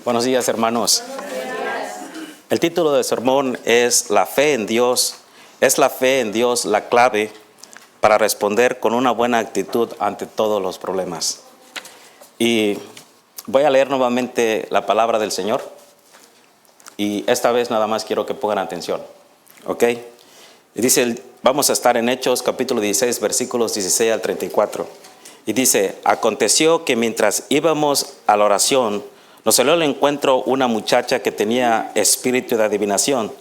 Buenos días, hermanos. El título del sermón es La fe en Dios. Es la fe en Dios la clave para responder con una buena actitud ante todos los problemas. Y voy a leer nuevamente la palabra del Señor. Y esta vez nada más quiero que pongan atención. ¿Ok? Y dice, vamos a estar en Hechos capítulo 16, versículos 16 al 34. Y dice, aconteció que mientras íbamos a la oración, nos salió al encuentro una muchacha que tenía espíritu de adivinación,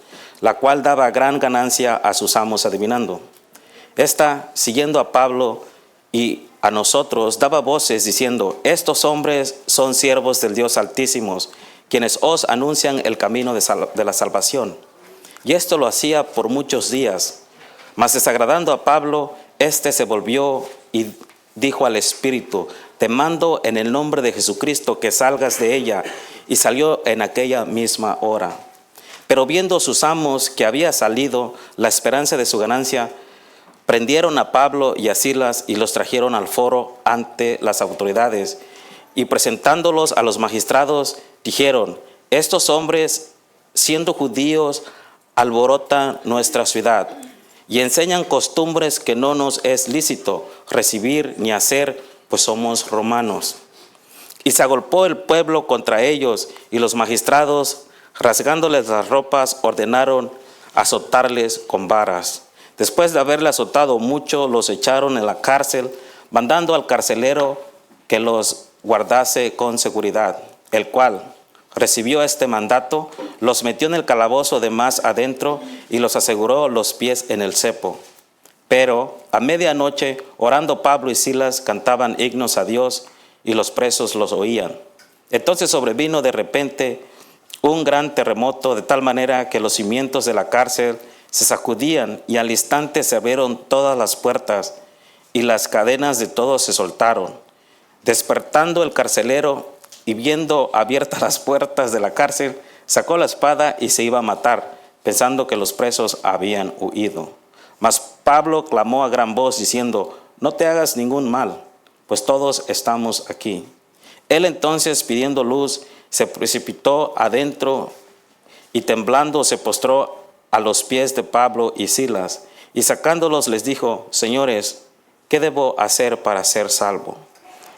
la cual daba gran ganancia a sus amos adivinando. Esta, siguiendo a Pablo y a nosotros, daba voces diciendo, estos hombres son siervos del Dios Altísimo, quienes os anuncian el camino de la salvación. Y esto lo hacía por muchos días. Mas desagradando a Pablo, éste se volvió y dijo al espíritu, te mando en el nombre de Jesucristo que salgas de ella. Y salió en aquella misma hora. Pero viendo sus amos que había salido la esperanza de su ganancia, prendieron a Pablo y a Silas y los trajeron al foro ante las autoridades. Y presentándolos a los magistrados, dijeron, estos hombres, siendo judíos, alborotan nuestra ciudad y enseñan costumbres que no nos es lícito recibir ni hacer, pues somos romanos. Y se agolpó el pueblo contra ellos, y los magistrados, rasgándoles las ropas, ordenaron azotarles con varas. Después de haberle azotado mucho, los echaron en la cárcel, mandando al carcelero que los guardase con seguridad, el cual recibió este mandato, los metió en el calabozo de más adentro y los aseguró los pies en el cepo. Pero a medianoche, orando Pablo y Silas, cantaban himnos a Dios y los presos los oían. Entonces sobrevino de repente un gran terremoto, de tal manera que los cimientos de la cárcel se sacudían y al instante se abrieron todas las puertas y las cadenas de todos se soltaron. Despertando el carcelero y viendo abiertas las puertas de la cárcel, sacó la espada y se iba a matar, pensando que los presos habían huido. Mas Pablo clamó a gran voz diciendo, no te hagas ningún mal, pues todos estamos aquí. Él entonces, pidiendo luz, se precipitó adentro y temblando se postró a los pies de Pablo y Silas, y sacándolos les dijo, señores, ¿qué debo hacer para ser salvo?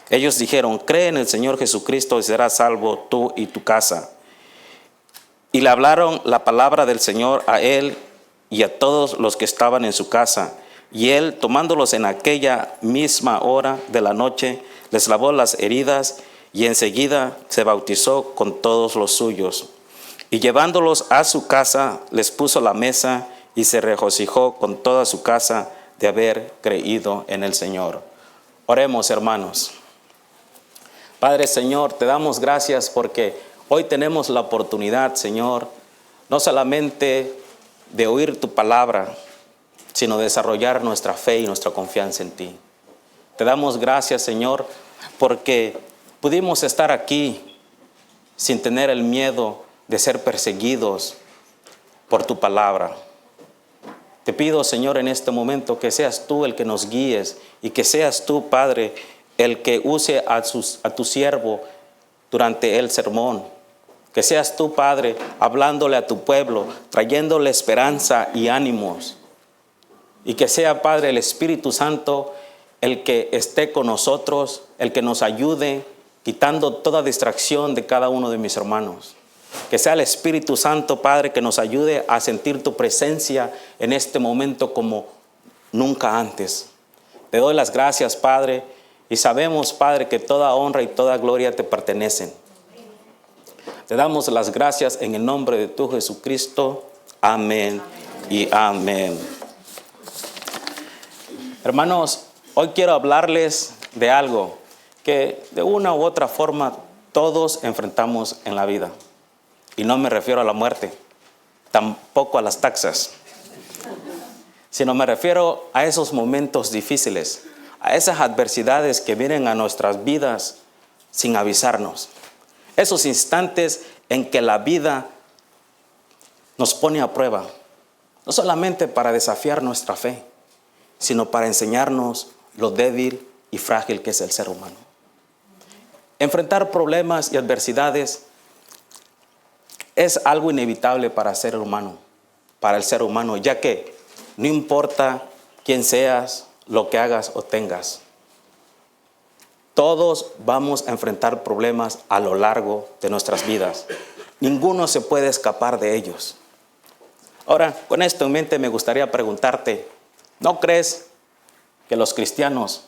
Ellos dijeron, cree en el Señor Jesucristo y serás salvo tú y tu casa. Y le hablaron la palabra del Señor a él y a todos los que estaban en su casa. Y él, tomándolos en aquella misma hora de la noche, les lavó las heridas y enseguida se bautizó con todos los suyos. Y llevándolos a su casa, les puso la mesa y se regocijó con toda su casa de haber creído en el Señor. Oremos, hermanos. Padre, Señor, te damos gracias porque hoy tenemos la oportunidad, Señor, no solamente de oír tu palabra, sino de desarrollar nuestra fe y nuestra confianza en ti. Te damos gracias, Señor, porque pudimos estar aquí sin tener el miedo de ser perseguidos por tu palabra. Te pido, Señor, en este momento que seas tú el que nos guíes y que seas tú, Padre, el que use a tu siervo durante el sermón. Que seas tú, Padre, hablándole a tu pueblo, trayéndole esperanza y ánimos. Y que sea, Padre, el Espíritu Santo el que esté con nosotros, el que nos ayude, quitando toda distracción de cada uno de mis hermanos. Que sea el Espíritu Santo, Padre, que nos ayude a sentir tu presencia en este momento como nunca antes. Te doy las gracias, Padre, y sabemos, Padre, que toda honra y toda gloria te pertenecen. Te damos las gracias en el nombre de tu Jesucristo. Amén y amén. Hermanos, hoy quiero hablarles de algo que de una u otra forma todos enfrentamos en la vida. Y no me refiero a la muerte, tampoco a las taxas, sino me refiero a esos momentos difíciles, a esas adversidades que vienen a nuestras vidas sin avisarnos. Esos instantes en que la vida nos pone a prueba, no solamente para desafiar nuestra fe, sino para enseñarnos lo débil y frágil que es el ser humano. Enfrentar problemas y adversidades es algo inevitable para el ser humano, ya que no importa quién seas, lo que hagas o tengas, todos vamos a enfrentar problemas a lo largo de nuestras vidas. Ninguno se puede escapar de ellos. Ahora, con esto en mente me gustaría preguntarte, ¿no crees que los cristianos,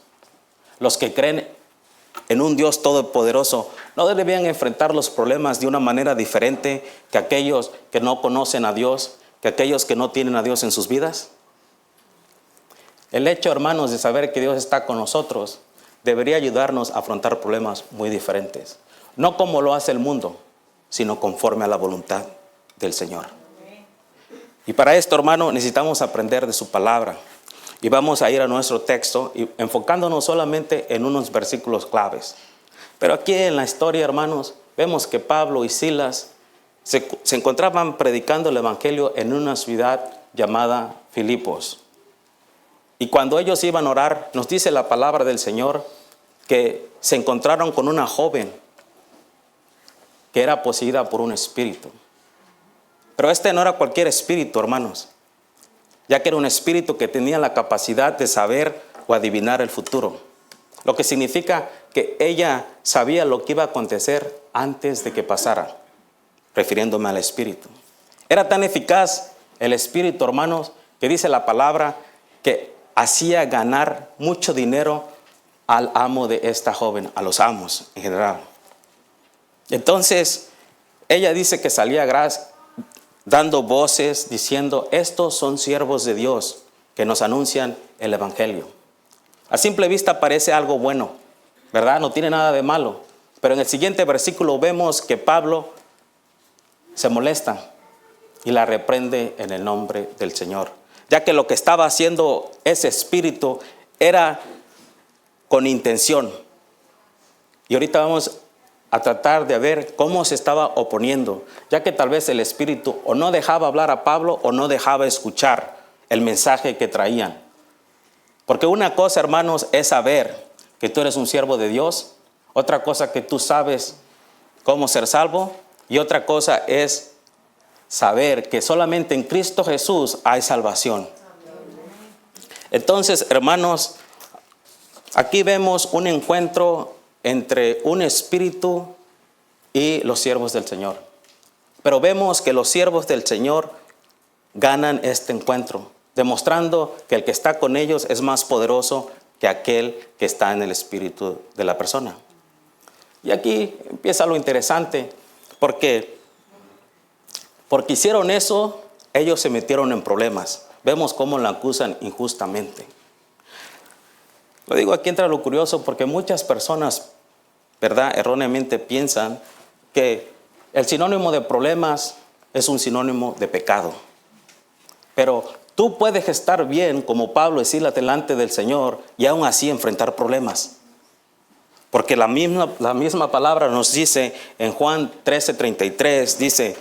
los que creen en un Dios todopoderoso, no deberían enfrentar los problemas de una manera diferente que aquellos que no conocen a Dios, que aquellos que no tienen a Dios en sus vidas? El hecho, hermanos, de saber que Dios está con nosotros debería ayudarnos a afrontar problemas muy diferentes. No como lo hace el mundo, sino conforme a la voluntad del Señor. Y para esto, hermano, necesitamos aprender de su palabra. Y vamos a ir a nuestro texto y enfocándonos solamente en unos versículos claves. Pero aquí en la historia, hermanos, vemos que Pablo y Silas se encontraban predicando el evangelio en una ciudad llamada Filipos. Y cuando ellos iban a orar, nos dice la palabra del Señor que se encontraron con una joven que era poseída por un espíritu. Pero este no era cualquier espíritu, hermanos, ya que era un espíritu que tenía la capacidad de saber o adivinar el futuro. Lo que significa que ella sabía lo que iba a acontecer antes de que pasara, refiriéndome al espíritu. Era tan eficaz el espíritu, hermanos, que dice la palabra que hacía ganar mucho dinero al amo de esta joven, a los amos en general. Entonces, ella dice que salía dando voces, diciendo, estos son siervos de Dios que nos anuncian el evangelio. A simple vista parece algo bueno, ¿verdad? No tiene nada de malo. Pero en el siguiente versículo vemos que Pablo se molesta y la reprende en el nombre del Señor, ya que lo que estaba haciendo ese espíritu era con intención. Y ahorita vamos a tratar de ver cómo se estaba oponiendo, ya que tal vez el espíritu o no dejaba hablar a Pablo o no dejaba escuchar el mensaje que traían. Porque una cosa, hermanos, es saber que tú eres un siervo de Dios, otra cosa que tú sabes cómo ser salvo, y otra cosa es saber que solamente en Cristo Jesús hay salvación. Entonces, hermanos, aquí vemos un encuentro entre un espíritu y los siervos del Señor. Pero vemos que los siervos del Señor ganan este encuentro, demostrando que el que está con ellos es más poderoso que aquel que está en el espíritu de la persona. Y aquí empieza lo interesante, porque hicieron eso, ellos se metieron en problemas. Vemos cómo la acusan injustamente. Lo digo, aquí entra lo curioso, porque muchas personas, ¿verdad?, erróneamente piensan que el sinónimo de problemas es un sinónimo de pecado. Pero tú puedes estar bien, como Pablo, y Silas delante del Señor, y aún así enfrentar problemas. Porque la misma palabra nos dice en Juan 13:33, dice,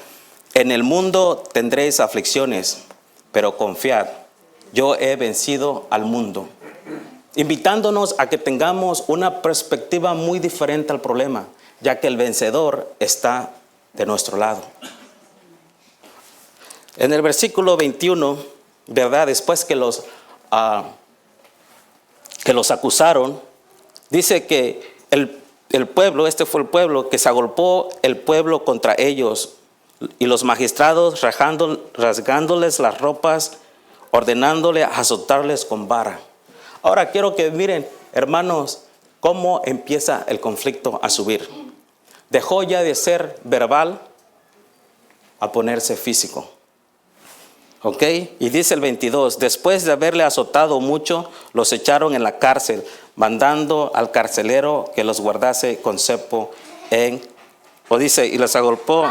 en el mundo tendréis aflicciones, pero confiad, yo he vencido al mundo. Invitándonos a que tengamos una perspectiva muy diferente al problema, ya que el vencedor está de nuestro lado. En el versículo 21, ¿verdad?, después que los acusaron, dice que el pueblo, este fue el pueblo, que se agolpó el pueblo contra ellos, y los magistrados rasgándoles las ropas, ordenándole azotarles con vara. Ahora quiero que miren, hermanos, cómo empieza el conflicto a subir. Dejó ya de ser verbal a ponerse físico. ¿Ok? Y dice el 22, después de haberle azotado mucho, los echaron en la cárcel, mandando al carcelero que los guardase con cepo y los agolpó.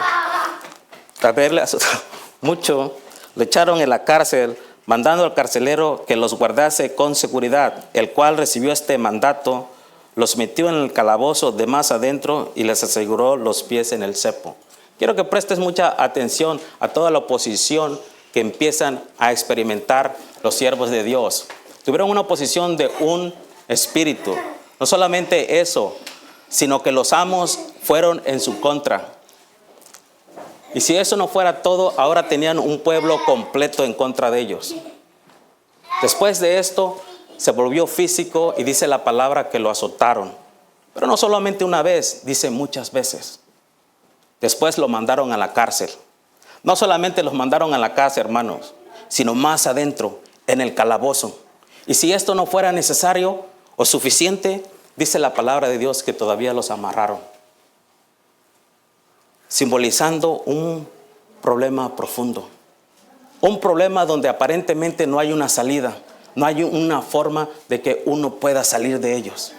Haberle azotado mucho, le echaron en la cárcel, mandando al carcelero que los guardase con seguridad, el cual recibió este mandato, los metió en el calabozo de más adentro y les aseguró los pies en el cepo. Quiero que prestes mucha atención a toda la oposición que empiezan a experimentar los siervos de Dios. Tuvieron una oposición de un espíritu. No solamente eso, sino que los amos fueron en su contra. Y si eso no fuera todo, ahora tenían un pueblo completo en contra de ellos. Después de esto, se volvió físico y dice la palabra que lo azotaron. Pero no solamente una vez, dice muchas veces. Después lo mandaron a la cárcel. No solamente los mandaron a la cárcel, hermanos, sino más adentro, en el calabozo. Y si esto no fuera necesario o suficiente, dice la palabra de Dios que todavía los amarraron, simbolizando un problema profundo. Un problema donde aparentemente no hay una salida, no hay una forma de que uno pueda salir de ellos.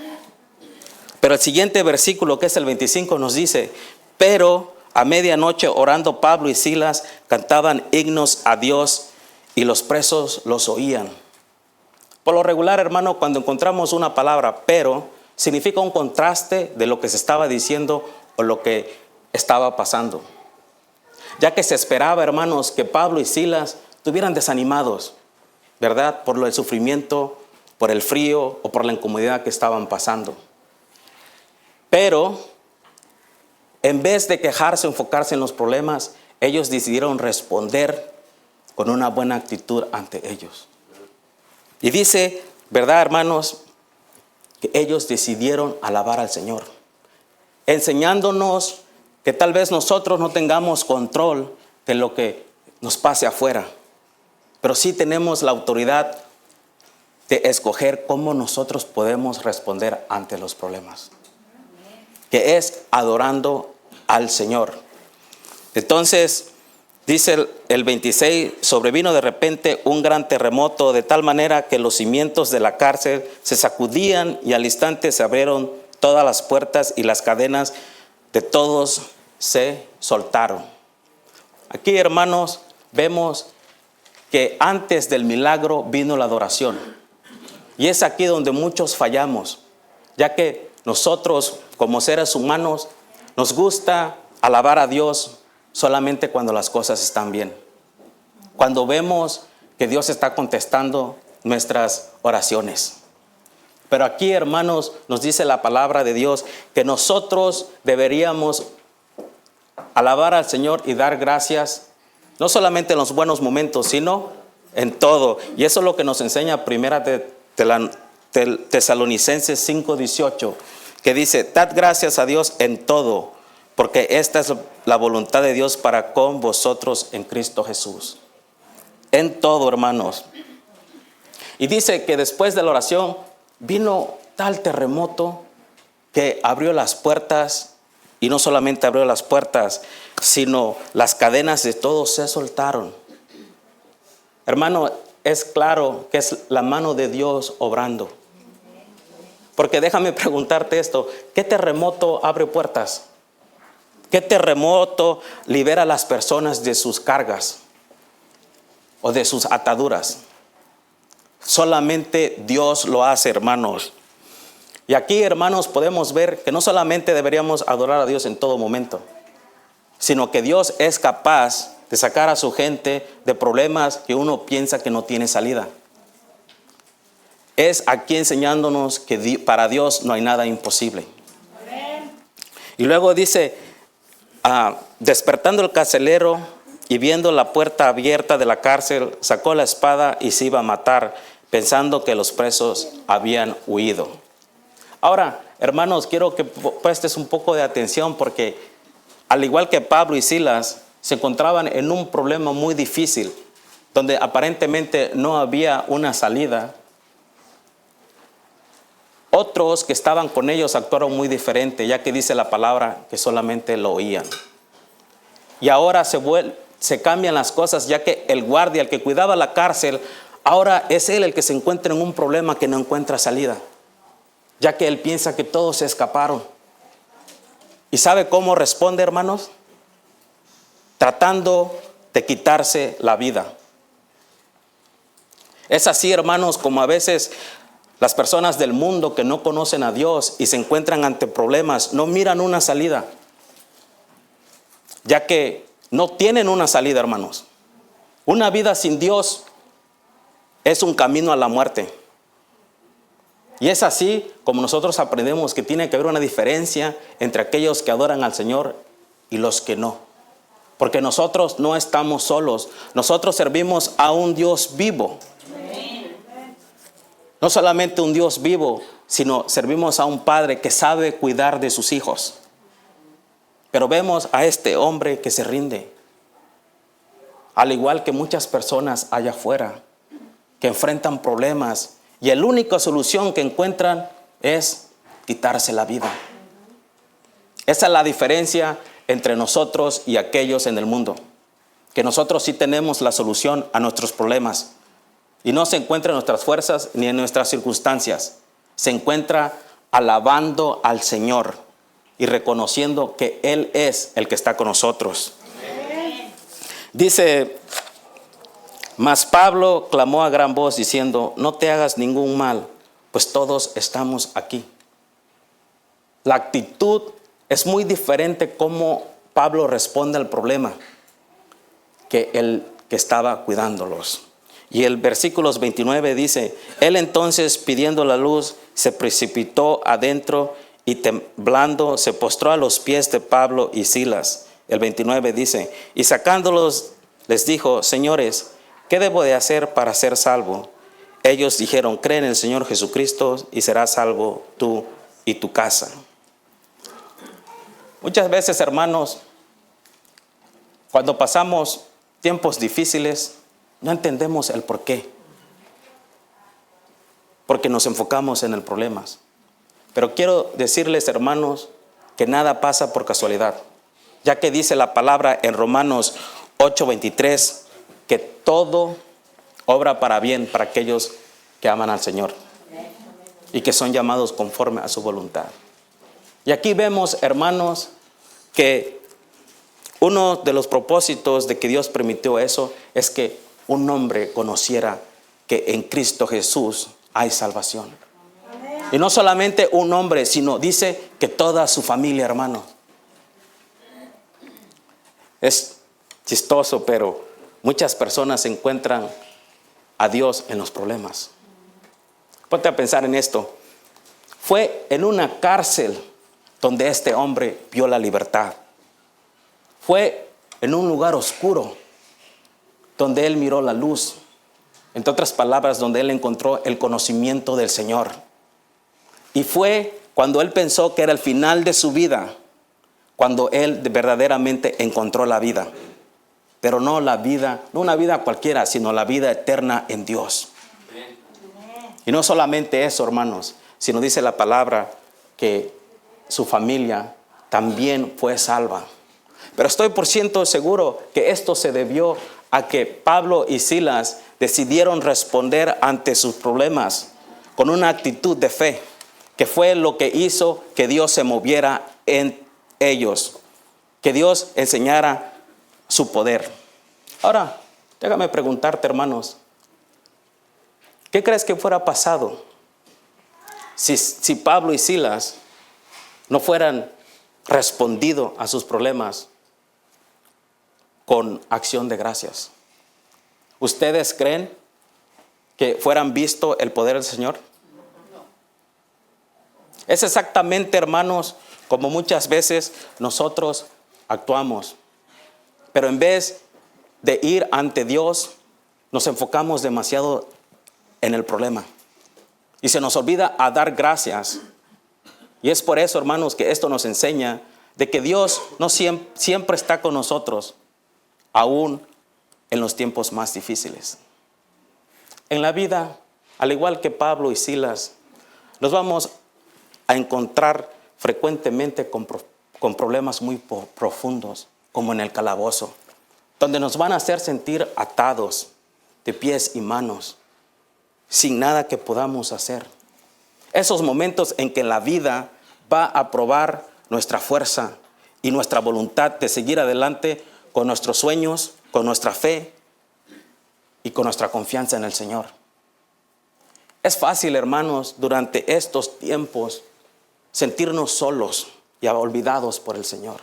Pero el siguiente versículo, que es el 25, nos dice: pero a medianoche, orando, Pablo y Silas cantaban himnos a Dios y los presos los oían. Por lo regular, hermano, cuando encontramos una palabra pero, significa un contraste de lo que se estaba diciendo o lo que estaba pasando. Ya que se esperaba, hermanos, que Pablo y Silas estuvieran desanimados, ¿verdad? Por el sufrimiento, por el frío o por la incomodidad que estaban pasando. Pero en vez de quejarse o enfocarse en los problemas, ellos decidieron responder con una buena actitud ante ellos. Y dice, ¿verdad, hermanos?, que ellos decidieron alabar al Señor, enseñándonos que tal vez nosotros no tengamos control de lo que nos pase afuera, pero sí tenemos la autoridad de escoger cómo nosotros podemos responder ante los problemas, que es adorando al Señor. Entonces, dice el 26, sobrevino de repente un gran terremoto, de tal manera que los cimientos de la cárcel se sacudían y al instante se abrieron todas las puertas y las cadenas de todos se soltaron. Aquí, hermanos, vemos que antes del milagro vino la adoración. Y es aquí donde muchos fallamos, ya que nosotros como seres humanos nos gusta alabar a Dios solamente cuando las cosas están bien. Cuando vemos que Dios está contestando nuestras oraciones. Pero aquí, hermanos, nos dice la palabra de Dios que nosotros deberíamos alabar al Señor y dar gracias, no solamente en los buenos momentos, sino en todo. Y eso es lo que nos enseña Primera Tesalonicenses 5:18, que dice: dad gracias a Dios en todo, porque esta es la voluntad de Dios para con vosotros en Cristo Jesús. En todo, hermanos. Y dice que después de la oración vino tal terremoto que abrió las puertas, y no solamente abrió las puertas, sino las cadenas de todos se soltaron. Hermano, es claro que es la mano de Dios obrando. Porque déjame preguntarte esto: ¿qué terremoto abre puertas? ¿Qué terremoto libera a las personas de sus cargas o de sus ataduras? Solamente Dios lo hace, hermanos. Y aquí, hermanos, podemos ver que no solamente deberíamos adorar a Dios en todo momento, sino que Dios es capaz de sacar a su gente de problemas que uno piensa que no tiene salida. Es aquí enseñándonos que para Dios no hay nada imposible. Y luego dice: despertando el carcelero y viendo la puerta abierta de la cárcel, sacó la espada y se iba a matar, pensando que los presos habían huido. Ahora, hermanos, quiero que prestes un poco de atención, porque al igual que Pablo y Silas, se encontraban en un problema muy difícil, donde aparentemente no había una salida. Otros que estaban con ellos actuaron muy diferente, ya que dice la palabra que solamente lo oían. Y ahora se cambian las cosas, ya que el guardia, el que cuidaba la cárcel, ahora es él el que se encuentra en un problema que no encuentra salida, ya que él piensa que todos se escaparon. ¿Y sabe cómo responde, hermanos? Tratando de quitarse la vida. Es así, hermanos, como a veces las personas del mundo que no conocen a Dios y se encuentran ante problemas, no miran una salida, ya que no tienen una salida, hermanos. Una vida sin Dios es un camino a la muerte. Y es así como nosotros aprendemos que tiene que haber una diferencia entre aquellos que adoran al Señor y los que no. Porque nosotros no estamos solos. Nosotros servimos a un Dios vivo. No solamente un Dios vivo, sino servimos a un Padre que sabe cuidar de sus hijos. Pero vemos a este hombre que se rinde. Al igual que muchas personas allá afuera que enfrentan problemas y la única solución que encuentran es quitarse la vida. Esa es la diferencia entre nosotros y aquellos en el mundo. Que nosotros sí tenemos la solución a nuestros problemas. Y no se encuentra en nuestras fuerzas ni en nuestras circunstancias. Se encuentra alabando al Señor y reconociendo que Él es el que está con nosotros. Dice, mas Pablo clamó a gran voz diciendo, no te hagas ningún mal, pues todos estamos aquí. La actitud es muy diferente cómo Pablo responde al problema que el que estaba cuidándolos. Y el versículo 29 dice, él entonces pidiendo la luz se precipitó adentro y temblando se postró a los pies de Pablo y Silas. El 29 dice, y sacándolos les dijo, señores, ¿qué debo de hacer para ser salvo? Ellos dijeron, cree en el Señor Jesucristo y serás salvo tú y tu casa. Muchas veces, hermanos, cuando pasamos tiempos difíciles, no entendemos el por qué. Porque nos enfocamos en el problema. Pero quiero decirles, hermanos, que nada pasa por casualidad. Ya que dice la palabra en Romanos 8:23, que todo obra para bien para aquellos que aman al Señor y que son llamados conforme a su voluntad. Y aquí vemos, hermanos, que uno de los propósitos de que Dios permitió eso es que un hombre conociera que en Cristo Jesús hay salvación. Amén. Y no solamente un hombre, sino dice que toda su familia, hermano. Es chistoso, pero muchas personas encuentran a Dios en los problemas. Ponte a pensar en esto. Fue en una cárcel donde este hombre vio la libertad. Fue en un lugar oscuro donde él miró la luz. Entre otras palabras, donde él encontró el conocimiento del Señor. Y fue cuando él pensó que era el final de su vida, cuando él verdaderamente encontró la vida. Pero no la vida, no una vida cualquiera, sino la vida eterna en Dios. Y no solamente eso, hermanos, sino dice la palabra que su familia también fue salva. Pero estoy por ciento seguro que esto se debió a que Pablo y Silas decidieron responder ante sus problemas con una actitud de fe, que fue lo que hizo que Dios se moviera en ellos, que Dios enseñara su poder. Ahora, déjame preguntarte, hermanos, ¿qué crees que fuera pasado si Pablo y Silas no fueran respondido a sus problemas con acción de gracias? ¿Ustedes creen que fueran visto el poder del Señor? Es exactamente, hermanos, como muchas veces nosotros actuamos. Pero en vez de ir ante Dios, nos enfocamos demasiado en el problema. Y se nos olvida a dar gracias. Y es por eso, hermanos, que esto nos enseña de que Dios no siempre está con nosotros, aún en los tiempos más difíciles. En la vida, al igual que Pablo y Silas, nos vamos a encontrar frecuentemente con problemas muy profundos, como en el calabozo, donde nos van a hacer sentir atados de pies y manos, sin nada que podamos hacer. Esos momentos en que la vida va a probar nuestra fuerza y nuestra voluntad de seguir adelante con nuestros sueños, con nuestra fe y con nuestra confianza en el Señor. Es fácil, hermanos, durante estos tiempos sentirnos solos y olvidados por el Señor.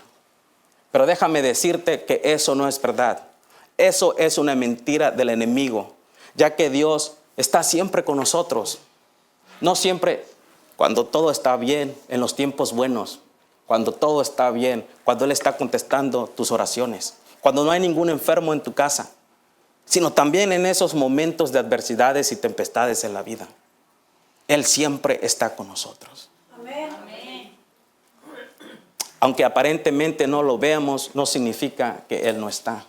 Pero déjame decirte que eso no es verdad. Eso es una mentira del enemigo, ya que Dios está siempre con nosotros. No siempre cuando todo está bien, en los tiempos buenos, cuando todo está bien, cuando Él está contestando tus oraciones, cuando no hay ningún enfermo en tu casa, sino también en esos momentos de adversidades y tempestades en la vida. Él siempre está con nosotros. Amén. Aunque aparentemente no lo veamos, no significa que Él no está.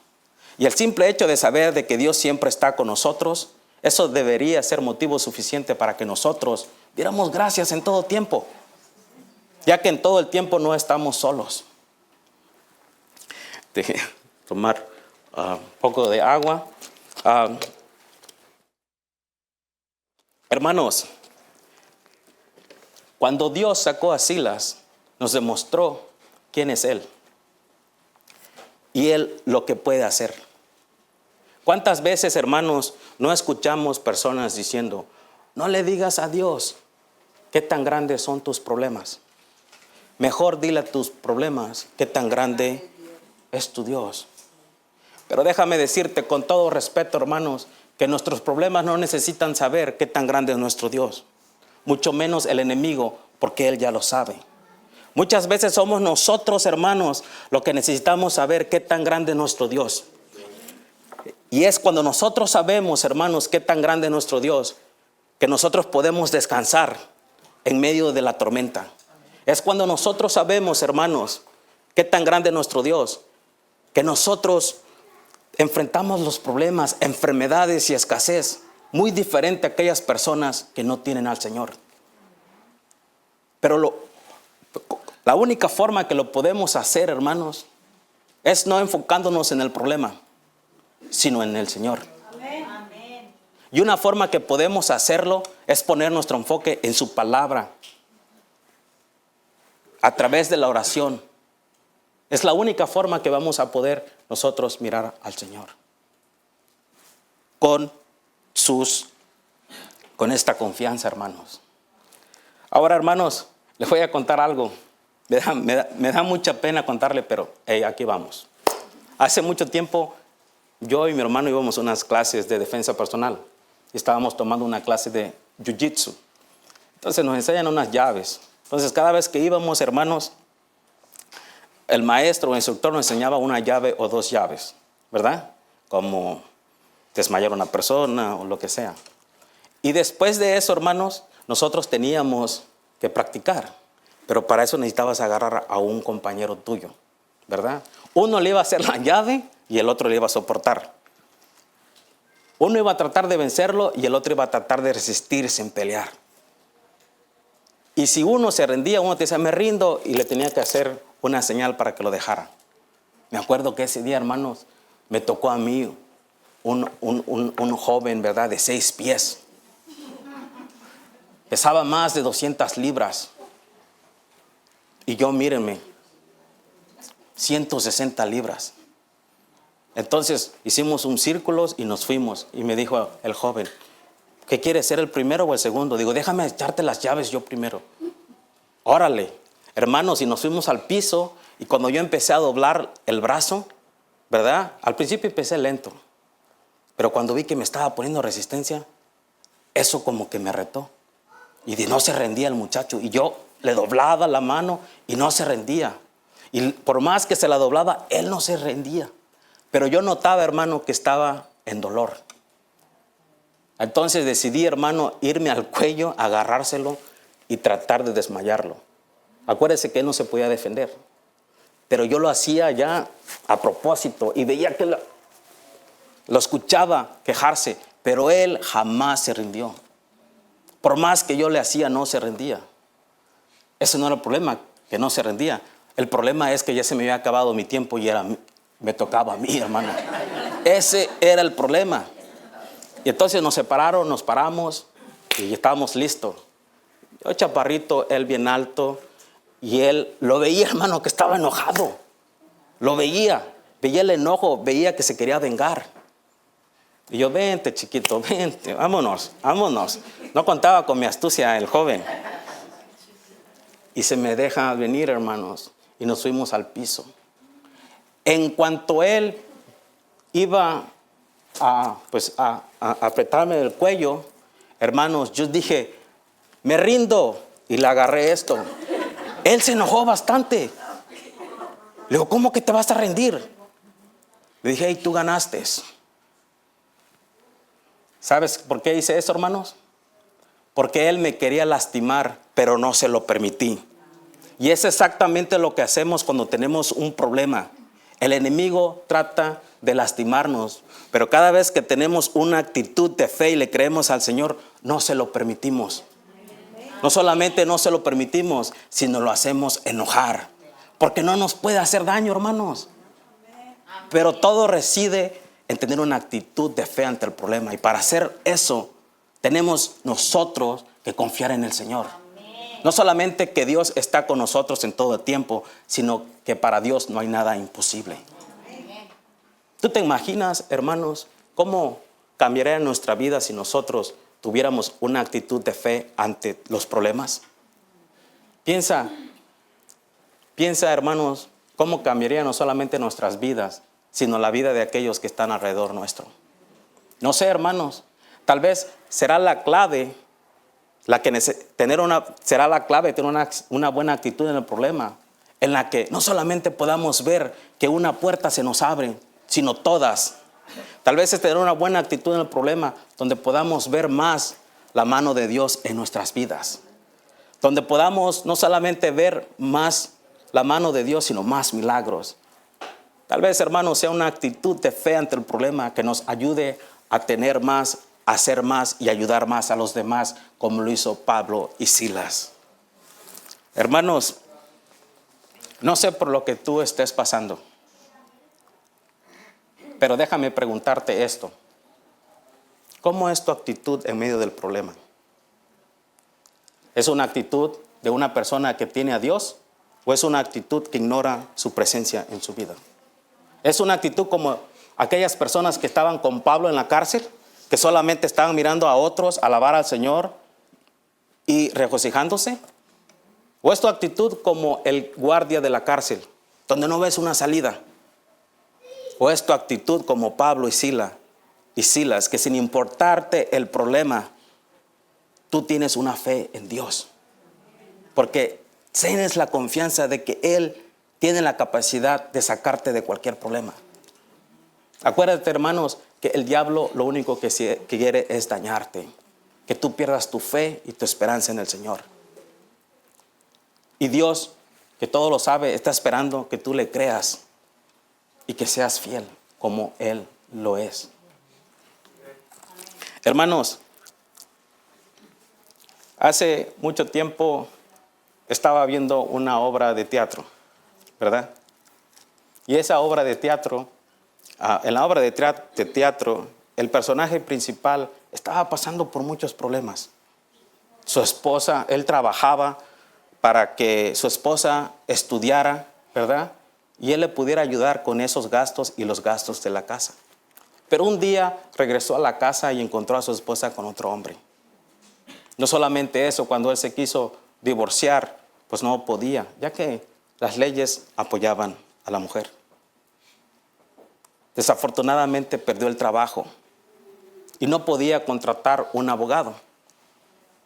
Y el simple hecho de saber de que Dios siempre está con nosotros, eso debería ser motivo suficiente para que nosotros diéramos gracias en todo tiempo, ya que en todo el tiempo no estamos solos. Deje tomar un poco de agua. Hermanos, cuando Dios sacó a Silas, nos demostró quién es Él y Él lo que puede hacer. ¿Cuántas veces, hermanos, no escuchamos personas diciendo, no le digas a Dios qué tan grandes son tus problemas? Mejor dile a tus problemas qué tan grande es tu Dios. Pero déjame decirte con todo respeto, hermanos, que nuestros problemas no necesitan saber qué tan grande es nuestro Dios, mucho menos el enemigo, porque Él ya lo sabe. Muchas veces somos nosotros, hermanos, lo que necesitamos saber qué tan grande es nuestro Dios. Y es cuando nosotros sabemos, hermanos, qué tan grande es nuestro Dios, que nosotros podemos descansar en medio de la tormenta. Es cuando nosotros sabemos, hermanos, qué tan grande es nuestro Dios, que nosotros enfrentamos los problemas, enfermedades y escasez muy diferente a aquellas personas que no tienen al Señor. Pero la única forma que lo podemos hacer, hermanos, es no enfocándonos en el problema, sino en el Señor. Amén. Y una forma que podemos hacerlo es poner nuestro enfoque en su palabra, a través de la oración. Es la única forma que vamos a poder nosotros mirar al Señor. Con esta confianza, hermanos. Ahora, hermanos, les voy a contar algo. Me da mucha pena contarle, pero aquí vamos. Hace mucho tiempo, yo y mi hermano íbamos a unas clases de defensa personal. Estábamos tomando una clase de jiu-jitsu. Entonces nos enseñan unas llaves. Entonces cada vez que íbamos, hermanos, el maestro o el instructor nos enseñaba una llave o dos llaves, ¿verdad? Como desmayar a una persona o lo que sea. Y después de eso, hermanos, nosotros teníamos que practicar. Pero para eso necesitabas agarrar a un compañero tuyo, ¿verdad? Uno le iba a hacer la llave y el otro le iba a soportar. Uno iba a tratar de vencerlo y el otro iba a tratar de resistir sin pelear. Y si uno se rendía, uno te decía, me rindo, y le tenía que hacer una señal para que lo dejara. Me acuerdo que ese día, hermanos, me tocó a mí un joven, ¿verdad?, de 6 pies. Pesaba más de 200 libras. Y yo, mírenme, 160 libras. Entonces hicimos un círculo y nos fuimos. Y me dijo el joven, ¿qué quieres, ser el primero o el segundo? Digo, déjame echarte las llaves yo primero. Órale, hermanos, y nos fuimos al piso. Y cuando yo empecé a doblar el brazo, ¿verdad? Al principio empecé lento. Pero cuando vi que me estaba poniendo resistencia, eso como que me retó. Y no se rendía el muchacho. Y yo le doblaba la mano y no se rendía. Y por más que se la doblaba, él no se rendía. Pero yo notaba, hermano, que estaba en dolor. Entonces decidí, hermano, irme al cuello, agarrárselo y tratar de desmayarlo. Acuérdese que él no se podía defender. Pero yo lo hacía ya a propósito y veía que lo escuchaba quejarse. Pero él jamás se rindió. Por más que yo le hacía, no se rendía. Ese no era el problema, que no se rendía. El problema es que ya se me había acabado mi tiempo y me tocaba a mí, hermano. Ese era el problema. Y entonces nos separaron, nos paramos y estábamos listos. Yo chaparrito, él bien alto. Y él lo veía, hermano, que estaba enojado. Lo veía el enojo, veía que se quería vengar. Y yo, vente, chiquito, vente, vámonos. No contaba con mi astucia el joven. Y se me deja venir, hermanos, y nos fuimos al piso. En cuanto él iba a apretarme el cuello, hermanos, yo dije, me rindo, y le agarré esto. Él se enojó bastante. Le digo, ¿cómo que te vas a rendir? Le dije, hey, tú ganaste. ¿Sabes por qué hice eso, hermanos? Porque él me quería lastimar, pero no se lo permití. Y es exactamente lo que hacemos cuando tenemos un problema. El enemigo trata de lastimarnos, pero cada vez que tenemos una actitud de fe y le creemos al Señor, no se lo permitimos. No solamente no se lo permitimos, sino lo hacemos enojar, porque no nos puede hacer daño, hermanos. Pero todo reside en tener una actitud de fe ante el problema. Y para hacer eso, tenemos nosotros que confiar en el Señor. No solamente que Dios está con nosotros en todo el tiempo, sino que para Dios no hay nada imposible. ¿Tú te imaginas, hermanos, cómo cambiaría nuestra vida si nosotros tuviéramos una actitud de fe ante los problemas? Piensa, hermanos, cómo cambiaría no solamente nuestras vidas, sino la vida de aquellos que están alrededor nuestro. No sé, hermanos, tal vez será la clave tener una buena actitud en el problema, en la que no solamente podamos ver que una puerta se nos abre, sino todas. Tal vez es tener una buena actitud en el problema, donde podamos ver más la mano de Dios en nuestras vidas, donde podamos no solamente ver más la mano de Dios, sino más milagros. Tal vez, hermanos, sea una actitud de fe ante el problema que nos ayude a tener más, a hacer más y ayudar más a los demás, como lo hizo Pablo y Silas. Hermanos, no sé por lo que tú estés pasando, pero déjame preguntarte esto. ¿Cómo es tu actitud en medio del problema? ¿Es una actitud de una persona que tiene a Dios o es una actitud que ignora su presencia en su vida? ¿Es una actitud como aquellas personas que estaban con Pablo en la cárcel, que solamente estaban mirando a otros alabar al Señor y regocijándose? ¿O es tu actitud como el guardia de la cárcel, donde no ves una salida? ¿O es tu actitud como Pablo y Silas, que sin importarte el problema, tú tienes una fe en Dios? Porque tienes la confianza de que Él tiene la capacidad de sacarte de cualquier problema. Acuérdate, hermanos, que el diablo lo único que quiere es dañarte, que tú pierdas tu fe y tu esperanza en el Señor. Y Dios, que todo lo sabe, está esperando que tú le creas y que seas fiel como Él lo es. Hermanos, hace mucho tiempo estaba viendo una obra de teatro, ¿verdad? Y esa obra de teatro, en la obra de teatro, el personaje principal estaba pasando por muchos problemas. Su esposa, él trabajaba para que su esposa estudiara, ¿verdad? Y él le pudiera ayudar con esos gastos y los gastos de la casa. Pero un día regresó a la casa y encontró a su esposa con otro hombre. No solamente eso, cuando él se quiso divorciar, pues no podía, ya que las leyes apoyaban a la mujer. Desafortunadamente perdió el trabajo y no podía contratar un abogado.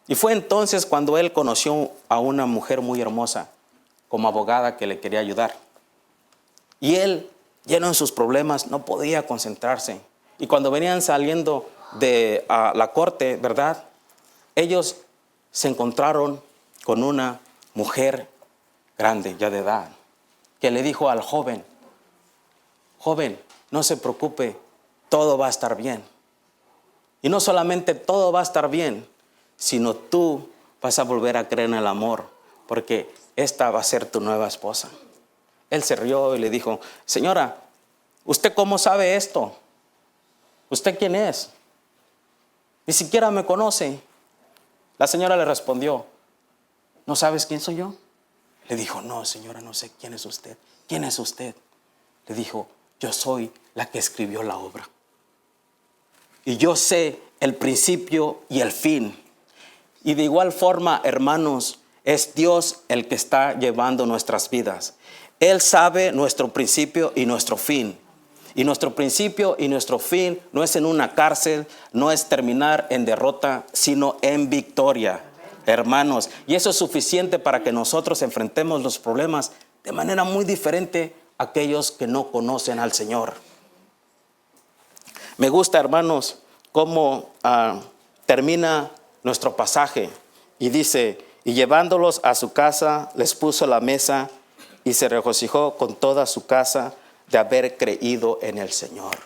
Y fue entonces cuando él conoció a una mujer muy hermosa como abogada que le quería ayudar. Y él, lleno de sus problemas, no podía concentrarse. Y cuando venían saliendo de la corte, ¿verdad? Ellos se encontraron con una mujer grande, ya de edad, que le dijo al joven: joven, no se preocupe, todo va a estar bien. Y no solamente todo va a estar bien, sino tú vas a volver a creer en el amor, porque esta va a ser tu nueva esposa. Él se rió y le dijo: señora, ¿usted cómo sabe esto? ¿Usted quién es? Ni siquiera me conoce. La señora le respondió: ¿no sabes quién soy yo? Le dijo: no, señora, no sé quién es usted. ¿Quién es usted? Le dijo: yo soy la que escribió la obra. Y yo sé el principio y el fin. Y de igual forma, hermanos, es Dios el que está llevando nuestras vidas. Él sabe nuestro principio y nuestro fin. Y nuestro principio y nuestro fin no es en una cárcel, no es terminar en derrota, sino en victoria, hermanos. Y eso es suficiente para que nosotros enfrentemos los problemas de manera muy diferente a aquellos que no conocen al Señor. Me gusta, hermanos, cómo termina nuestro pasaje y dice, y llevándolos a su casa, les puso la mesa y se regocijó con toda su casa de haber creído en el Señor.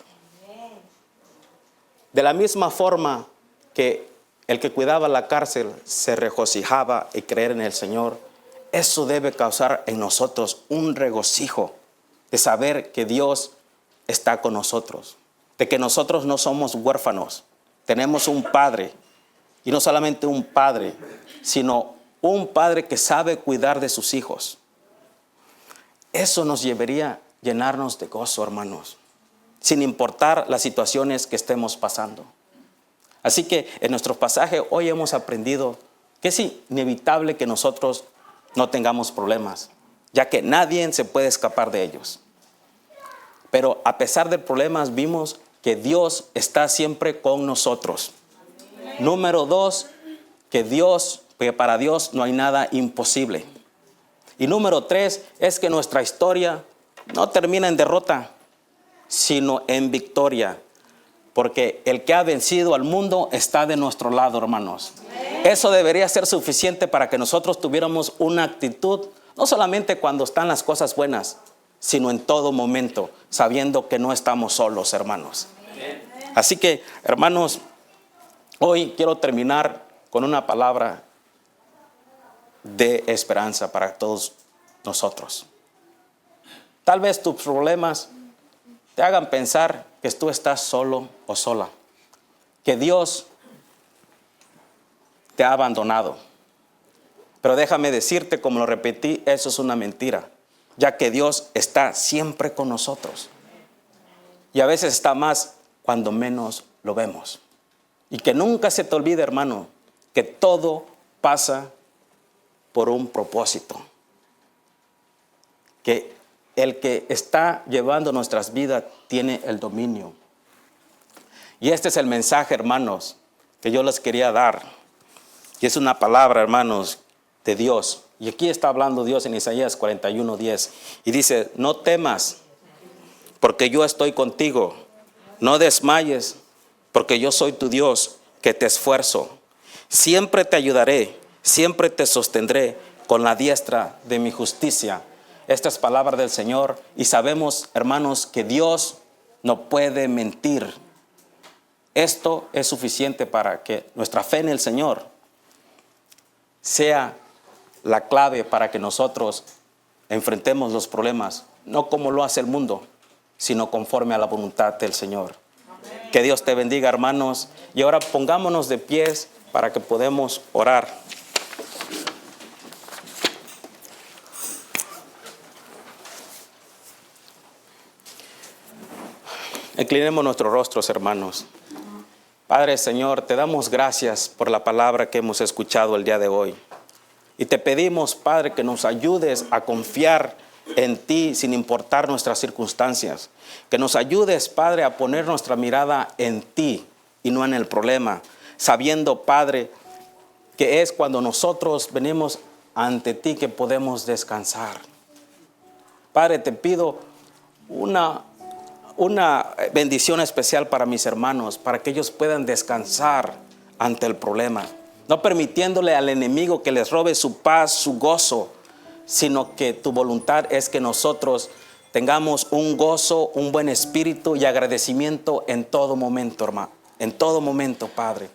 De la misma forma que el que cuidaba la cárcel se regocijaba en creer en el Señor, eso debe causar en nosotros un regocijo de saber que Dios está con nosotros, de que nosotros no somos huérfanos, tenemos un Padre, y no solamente un Padre, sino un Padre que sabe cuidar de sus hijos. Eso nos llevaría a llenarnos de gozo, hermanos, sin importar las situaciones que estemos pasando. Así que en nuestro pasaje hoy hemos aprendido que es inevitable que nosotros no tengamos problemas, ya que nadie se puede escapar de ellos. Pero a pesar de problemas, vimos que Dios está siempre con nosotros. Número 2, que para Dios no hay nada imposible. Y número 3 es que nuestra historia no termina en derrota, sino en victoria. Porque el que ha vencido al mundo está de nuestro lado, hermanos. Eso debería ser suficiente para que nosotros tuviéramos una actitud, no solamente cuando están las cosas buenas, sino en todo momento, sabiendo que no estamos solos, hermanos. Así que, hermanos, hoy quiero terminar con una palabra de esperanza para todos nosotros. Tal vez tus problemas te hagan pensar que tú estás solo o sola, que Dios te ha abandonado. Pero déjame decirte, como lo repetí, eso es una mentira, ya que Dios está siempre con nosotros. Y a veces está más cuando menos lo vemos. Y que nunca se te olvide, hermano, que todo pasa por un propósito. Que el que está llevando nuestras vidas tiene el dominio. Y este es el mensaje, hermanos, que yo les quería dar. Y es una palabra, hermanos, de Dios. Y aquí está hablando Dios en Isaías 41:10. Y dice, no temas, porque yo estoy contigo. No desmayes, porque yo soy tu Dios, que te esfuerzo. Siempre te ayudaré, siempre te sostendré con la diestra de mi justicia. Esta es palabra del Señor. Y sabemos, hermanos, que Dios no puede mentir. Esto es suficiente para que nuestra fe en el Señor sea la clave para que nosotros enfrentemos los problemas, no como lo hace el mundo, sino conforme a la voluntad del Señor. Amén. Que Dios te bendiga, hermanos. Y ahora pongámonos de pies para que podamos orar. Inclinemos nuestros rostros, hermanos. Padre, Señor, te damos gracias por la palabra que hemos escuchado el día de hoy. Y te pedimos, Padre, que nos ayudes a confiar en ti sin importar nuestras circunstancias. Que nos ayudes, Padre, a poner nuestra mirada en ti y no en el problema. Sabiendo, Padre, que es cuando nosotros venimos ante ti que podemos descansar. Padre, te pido una bendición especial para mis hermanos, para que ellos puedan descansar ante el problema, no permitiéndole al enemigo que les robe su paz, su gozo, sino que tu voluntad es que nosotros tengamos un gozo, un buen espíritu y agradecimiento en todo momento, hermano, en todo momento, Padre.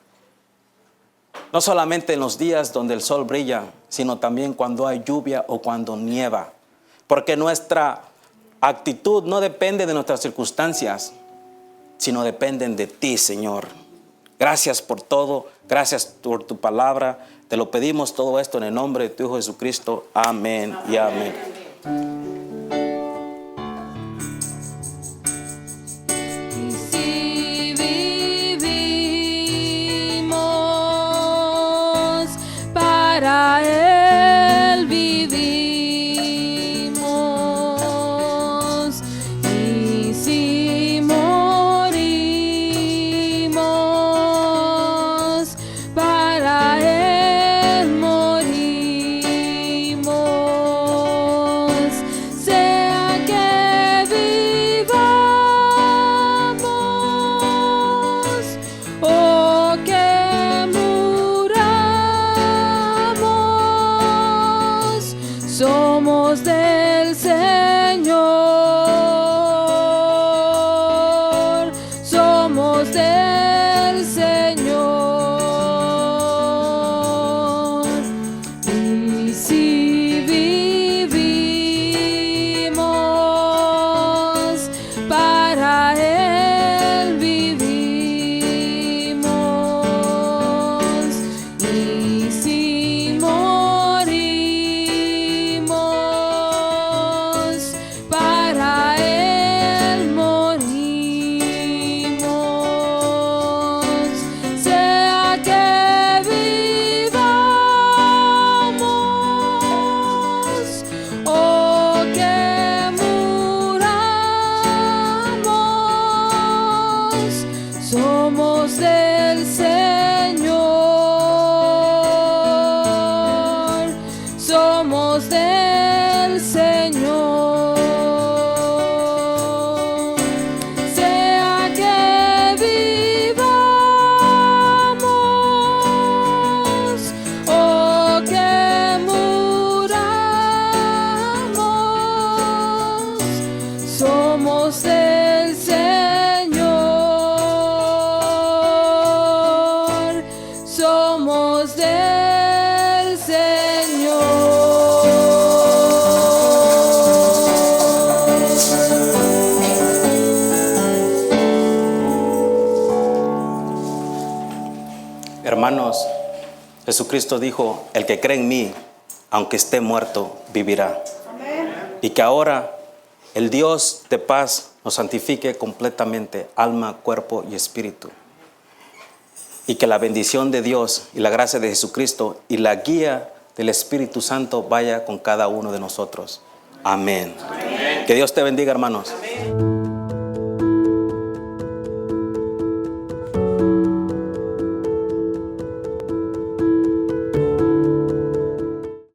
No solamente en los días donde el sol brilla, sino también cuando hay lluvia o cuando nieva, porque nuestra actitud no depende de nuestras circunstancias, sino dependen de ti, Señor. Gracias por todo, gracias por tu palabra. Te lo pedimos todo esto en el nombre de tu Hijo Jesucristo. Amén y amén. Si vivimos, para Él vivimos. Y si morimos, para Él morimos. Sea que vivamos Hermanos, Jesucristo dijo, el que cree en mí, aunque esté muerto, vivirá. Y que ahora el Dios de paz nos santifique completamente, alma, cuerpo y espíritu. Y que la bendición de Dios y la gracia de Jesucristo y la guía del Espíritu Santo vaya con cada uno de nosotros. Amén. Amén. Que Dios te bendiga, hermanos. Amén.